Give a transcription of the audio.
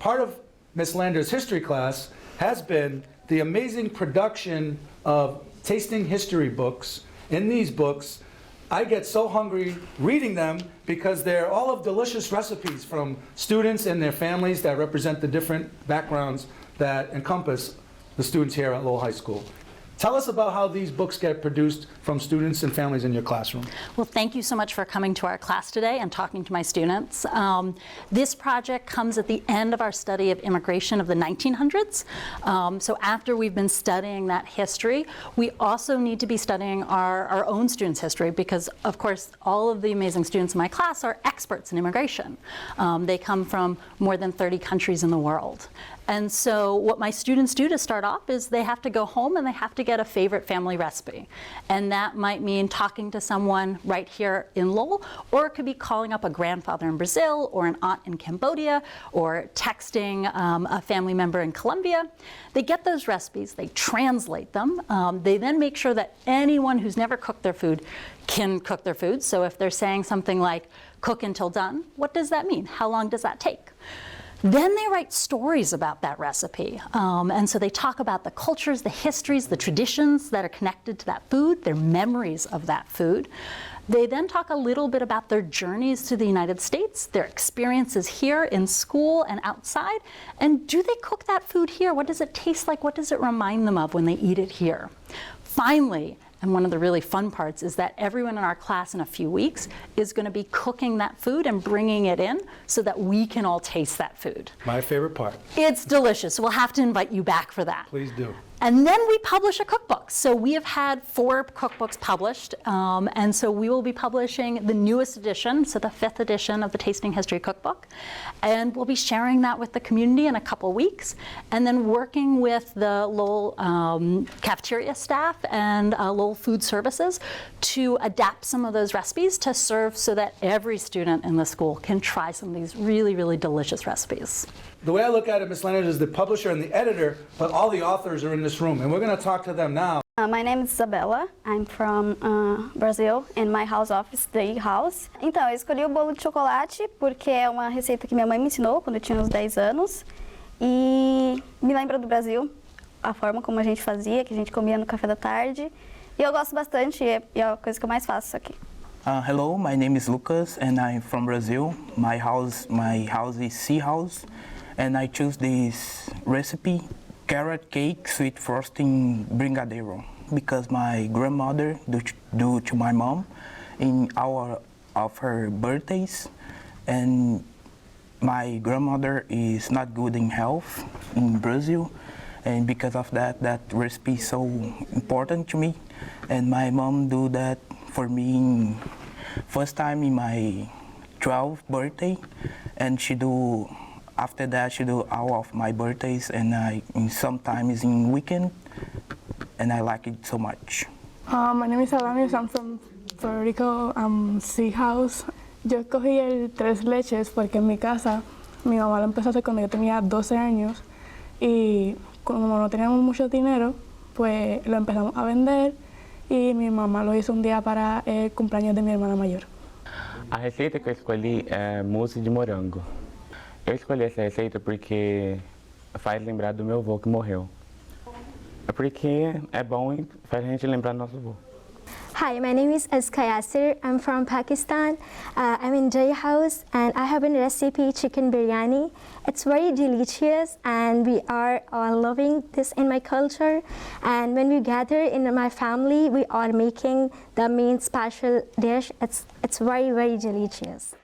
part of Ms. Lander's history class has been the amazing production of tasting history books. In these books, I get so hungry reading them because they're all of delicious recipes from students and their families that represent the different backgrounds that encompass the students here at Lowell High School. Tell us about how these books get produced from students and families in your classroom. Well, thank you so much for coming to our class today and talking to my students. This project comes at the end of our study of immigration of the 1900s. So after we've been studying that history, we also need to be studying our own students' history because, of course, all of the amazing students in my class are experts in immigration. They come from more than 30 countries in the world. And so what my students do to start off is they have to go home and they have to get a favorite family recipe. And that might mean talking to someone right here in Lowell, or it could be calling up a grandfather in Brazil or an aunt in Cambodia, or texting a family member in Colombia. They get those recipes, they translate them. They then make sure that anyone who's never cooked their food can cook their food. So if they're saying something like, cook until done, what does that mean? How long does that take? Then they write stories about that recipe. And so they talk about the cultures, the histories, the traditions that are connected to that food, their memories of that food. They then talk a little bit about their journeys to the United States, their experiences here in school and outside, and do they cook that food here? What does it taste like? What does it remind them of when they eat it here? Finally, and one of the really fun parts is that everyone in our class in a few weeks is going to be cooking that food and bringing it in so that we can all taste that food. My favorite part. It's delicious. We'll have to invite you back for that. Please do. And then we publish a cookbook. So we have had 4 cookbooks published, and so we will be publishing the newest edition, so the 5th edition of the Tasting History Cookbook. And we'll be sharing that with the community in a couple weeks, and then working with the Lowell cafeteria staff and Lowell Food Services to adapt some of those recipes to serve so that every student in the school can try some of these really, really delicious recipes. The way I look at it, Ms. Leonard, is the publisher and the editor, but all the authors are in this room, and we're going to talk to them now. My name is Isabella. I'm from Brazil, and my house office, the house. Então, eu escolhi o bolo de chocolate porque é uma receita que minha mãe me ensinou quando eu tinha uns 10 anos. E me lembra do Brasil, a forma como a gente fazia, que a gente comia no café da tarde. E eu gosto bastante, e é a coisa que eu mais faço aqui. Hello, my name is Lucas, and I'm from Brazil. My house is Sea House. And I choose this recipe, carrot cake, sweet frosting brigadeiro, because my grandmother do to my mom in hour of her birthdays, and my grandmother is not good in health in Brazil, and because of that recipe is so important to me, and my mom do that for me first time in my 12th birthday, and after that, she do all of my birthdays, and sometimes in weekend, and I like it so much. My name is Alanis. I'm from Puerto Rico, Sea House. Yo escogí el tres leches porque en mi casa mi mamá lo empezó a hacer cuando yo tenía 12 años y como no teníamos mucho dinero, pues lo empezamos a vender y mi mamá lo hizo un día para el cumpleaños de mi hermana mayor. A receita que eu escolhi é mousse de morango. Eu escolhi essa receita porque faz lembrar do meu avô que morreu. É porque é bom e faz a gente lembrar do nosso avô. Hi, my name is Azka Yasser. I'm from Pakistan. I'm in Jai House and I have a recipe chicken biryani. It's very delicious and we are all loving this in my culture. And when we gather in my family, we are making the main special dish. It's very, very delicious.